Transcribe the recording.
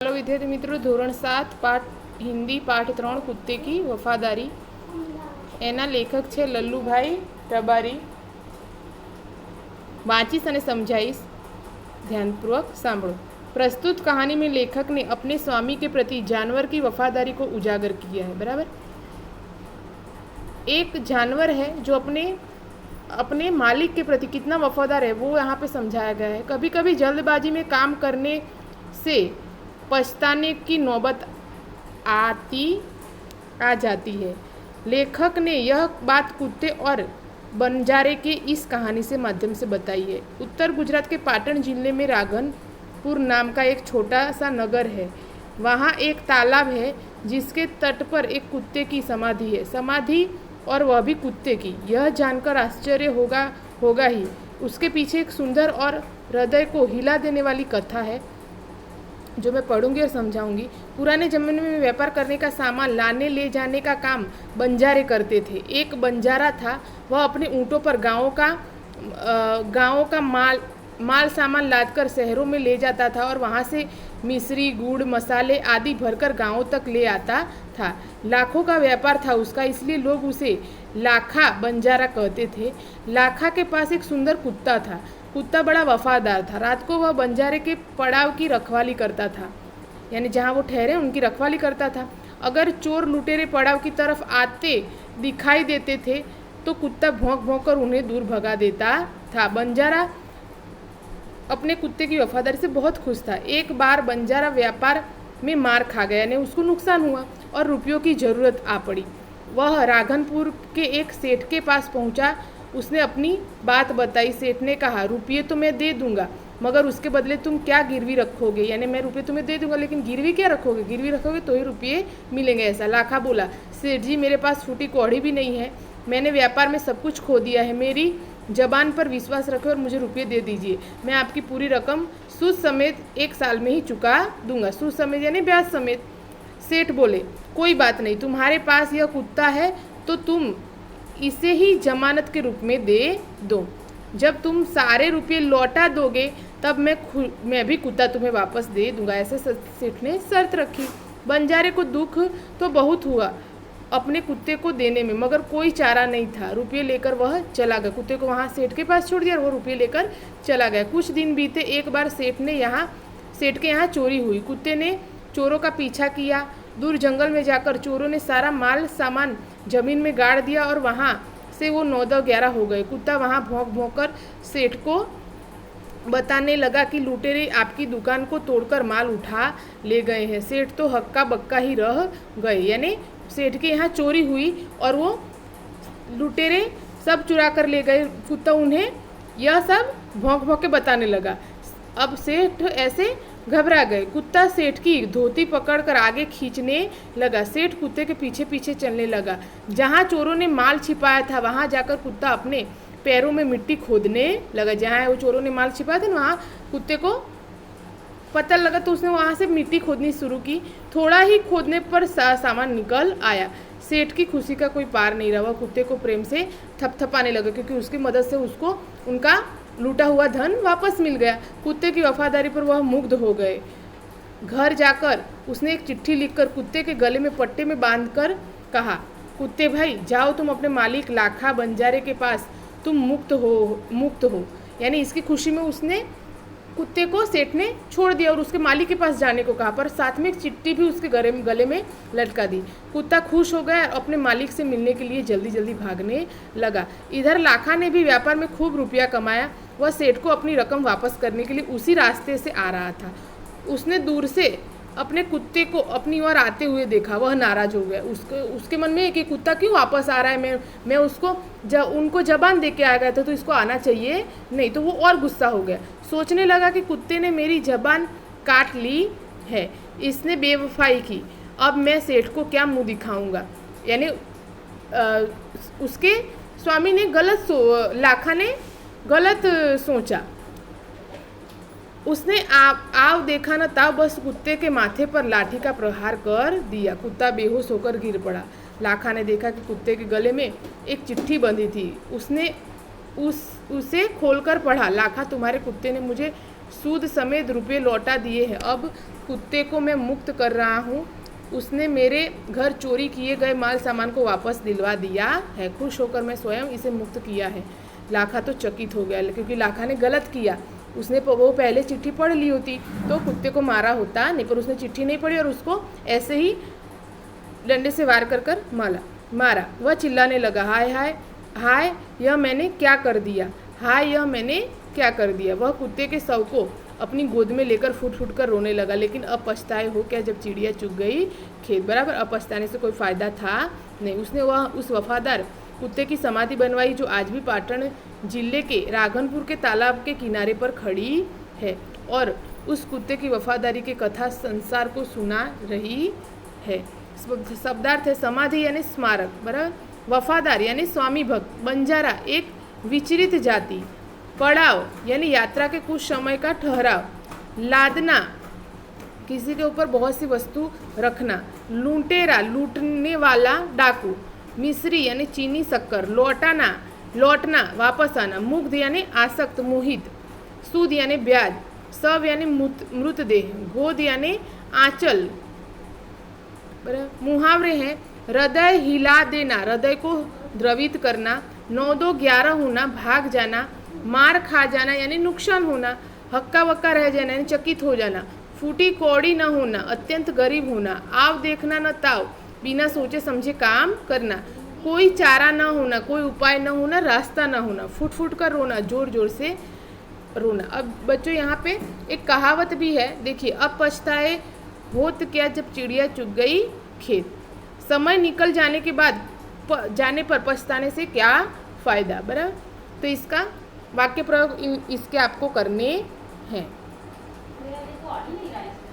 Hello विद्यार्थी मित्रों, धोरण 7 पाठ हिंदी पाठ 3 कुत्ते की वफादारी। એના લેખક છે લલ્લુભાઈ રબારી। વાંચીશ અને સમજાઈશ, ध्यानपूर्वक સાંભળો। प्रस्तुत कहानी में लेखक ने अपने स्वामी के प्रति जानवर की वफादारी को उजागर किया है। बराबर, एक जानवर है जो अपने मालिक के प्रति कितना वफादार है वो यहाँ पे समझाया गया है। कभी कभी जल्दबाजी में काम करने से पछताने की नौबत आ जाती है। लेखक ने यह बात कुत्ते और बंजारे के इस कहानी से माध्यम से बताई है। उत्तर गुजरात के पाटण जिले में राघनपुर नाम का एक छोटा सा नगर है। वहाँ एक तालाब है जिसके तट पर एक कुत्ते की समाधि है। समाधि और वह भी कुत्ते की। यह जानकर आश्चर्य होगा ही। उसके पीछे एक सुंदर और हृदय को हिला देने वाली कथा है जो मैं पढ़ूंगी और समझाऊंगी। पुराने ज़माने में व्यापार करने का सामान लाने ले जाने का काम बंजारे करते थे। एक बंजारा था, वह अपने ऊँटों पर गाँवों का माल सामान लादकर शहरों में ले जाता था और वहाँ से मिश्री, गुड़, मसाले आदि भरकर गाँवों तक ले आता था। लाखों का व्यापार था उसका, इसलिए लोग उसे लाखा बंजारा कहते थे। लाखा के पास एक सुंदर कुत्ता था। कुत्ता बड़ा वफादार था। रात को वह बंजारे के पड़ाव की रखवाली करता था, यानी जहाँ वो ठहरे उनकी रखवाली करता था। अगर चोर लुटेरे पड़ाव की तरफ आते दिखाई देते थे तो कुत्ता भौंक भौंक कर उन्हें दूर भगा देता था। बंजारा अपने कुत्ते की वफादारी से बहुत खुश था। एक बार बंजारा व्यापार में मार खा गया, यानी उसको नुकसान हुआ और रुपयों की ज़रूरत आ पड़ी। वह राघनपुर के एक सेठ के पास पहुंचा। उसने अपनी बात बताई। सेठ ने कहा, रुपये तो मैं दे दूंगा, मगर उसके बदले तुम क्या गिरवी रखोगे? यानी मैं रुपये तुम्हें दे दूंगा, लेकिन गिरवी क्या रखोगे? गिरवी रखोगे तो ही रुपये मिलेंगे, ऐसा। लाखा बोला, सेठ जी मेरे पास फूटी कौड़ी भी नहीं है। मैंने व्यापार में सब कुछ खो दिया है। मेरी जबान पर विश्वास रखें और मुझे रुपये दे दीजिए। मैं आपकी पूरी रकम सूद समेत 1 साल में ही चुका दूंगा। सूद समेत यानी ब्याज समेत। सेठ बोले, कोई बात नहीं, तुम्हारे पास यह कुत्ता है तो तुम इसे ही जमानत के रूप में दे दो। जब तुम सारे रुपये लौटा दोगे तब मैं भी कुत्ता तुम्हें वापस दे दूंगा, ऐसे सेठ ने शर्त रखी। बंजारे को दुख तो बहुत हुआ अपने कुत्ते को देने में, मगर कोई चारा नहीं था। रुपये लेकर वह चला गया। कुत्ते को वहाँ सेठ के पास छोड़ दिया और वो रुपये लेकर चला गया। कुछ दिन बीते। एक बार सेठ के यहाँ चोरी हुई। कुत्ते ने चोरों का पीछा किया। दूर जंगल में जाकर चोरों ने सारा माल सामान जमीन में गाड़ दिया और वहाँ से वो 9, 10, 11 हो गए। कुत्ता वहाँ भौंक भौंक कर सेठ को बताने लगा कि लुटेरे आपकी दुकान को तोड़कर माल उठा ले गए हैं। सेठ तो हक्का बक्का ही रह गए, यानी सेठ के यहाँ चोरी हुई और वो लुटेरे सब चुरा कर ले गए। कुत्ता उन्हें यह सब भौंक भौंक के बताने लगा। अब सेठ ऐसे घबरा गए। कुत्ता सेठ की धोती पकड़कर आगे खींचने लगा। सेठ कुत्ते के पीछे पीछे चलने लगा। जहाँ चोरों ने माल छिपाया था वहाँ जाकर कुत्ता अपने पैरों में मिट्टी खोदने लगा। जहाँ वो चोरों ने माल छिपाया था वहाँ कुत्ते को पता लगा तो उसने वहाँ से मिट्टी खोदनी शुरू की। थोड़ा ही खोदने पर सामान निकल आया। सेठ की खुशी का कोई पार नहीं रहा। वह कुत्ते को प्रेम से थपथपाने लगा क्योंकि उसकी मदद से उसको उनका लूटा हुआ धन वापस मिल गया। कुत्ते की वफादारी पर वह मुग्ध हो गए। घर जाकर उसने एक चिट्ठी लिखकर कुत्ते के गले में पट्टे में बांधकर कहा, कुत्ते भाई जाओ तुम अपने मालिक लाखा बंजारे के पास, तुम मुक्त हो। यानी इसकी खुशी में उसने कुत्ते को सेठ ने छोड़ दिया और उसके मालिक के पास जाने को कहा, पर साथ में एक चिट्ठी भी उसके गले में लटका दी। कुत्ता खुश हो गया और अपने मालिक से मिलने के लिए जल्दी जल्दी भागने लगा। इधर लाखा ने भी व्यापार में खूब रुपया कमाया। वह सेठ को अपनी रकम वापस करने के लिए उसी रास्ते से आ रहा था। उसने दूर से अपने कुत्ते को अपनी ओर आते हुए देखा। वह नाराज हो गया। उसके मन में कि कुत्ता क्यों वापस आ रहा है, मैं उसको उनको जबान दे के आ गया था तो इसको आना चाहिए नहीं। तो वो और गुस्सा हो गया। सोचने लगा कि कुत्ते ने मेरी जबान काट ली है, इसने बेवफाई की, अब मैं सेठ को क्या मुंह दिखाऊंगा। यानी उसके स्वामी ने लाखा ने गलत सोचा। उसने आव देखा न ताव बस कुत्ते के माथे पर लाठी का प्रहार कर दिया। कुत्ता बेहोश होकर गिर पड़ा। लाखा ने देखा कि कुत्ते के गले में एक चिट्ठी बंधी थी। उसने उसे खोलकर पढ़ा। लाखा, तुम्हारे कुत्ते ने मुझे सूद समेत रुपये लौटा दिए हैं। अब कुत्ते को मैं मुक्त कर रहा हूँ, उसने मेरे घर चोरी किए गए माल सामान को वापस दिलवा दिया है। खुश होकर मैं स्वयं इसे मुक्त किया है। लाखा तो चकित हो गया, क्योंकि लाखा ने गलत किया। उसने वो पहले चिट्ठी पढ़ ली होती तो कुत्ते को मारा होता नहीं, पर उसने चिट्ठी नहीं पढ़ी और उसको ऐसे ही डंडे से वार कर मारा। वह चिल्लाने लगा, हाय हाय हाय, यह मैंने क्या कर दिया, हाय यह मैंने क्या कर दिया। वह कुत्ते के शव को अपनी गोद में लेकर फुट फुट कर रोने लगा। लेकिन अब पछताए हो क्या, जब चिड़िया चुग गई खेत। बराबर, अब पछताने से कोई फ़ायदा था नहीं। उसने वह उस वफादार कुत्ते की समाधि बनवाई जो आज भी पाटन जिले के राघनपुर के तालाब के किनारे पर खड़ी है, और उस कुत्ते की वफादारी की कथा संसार को सुना रही है। शब्दार्थ है समाधि यानी स्मारक, बराबर, वफादार यानी स्वामी भक्त, बंजारा एक विचरित जाति, पड़ाव यानी यात्रा के कुछ समय का ठहराव, लादना किसी के ऊपर बहुत सी वस्तु रखना, लूटेरा लूटने वाला डाकू, मिश्री यानी चीनी शक्कर, लौटना वापस आना, मुग्ध यानी आसक्त मोहित, सूद यानी ब्याज, शव यानी मृतदेह, गोद यानी आंचल। मुहावरे हैं, हृदय हिला देना, हृदय को द्रवित करना, 9-2-11 होना, भाग जाना, मार खा जाना यानी नुकसान होना, हक्का बक्का रह जाना यानी चकित हो जाना, फूटी कौड़ी न होना, अत्यंत गरीब होना, आव देखना न ताव, बिना सोचे समझे काम करना, कोई चारा न होना, कोई उपाय न होना, रास्ता न होना, फुट फुट कर रोना, जोर जोर से रोना। अब बच्चों यहाँ पे एक कहावत भी है, देखिए, अब पछताए होत क्या जब चिड़िया चुग गई खेत। समय निकल जाने के बाद जाने पर पछताने से क्या फ़ायदा, बराबर। तो इसका वाक्य प्रयोग इसके आपको करने हैं।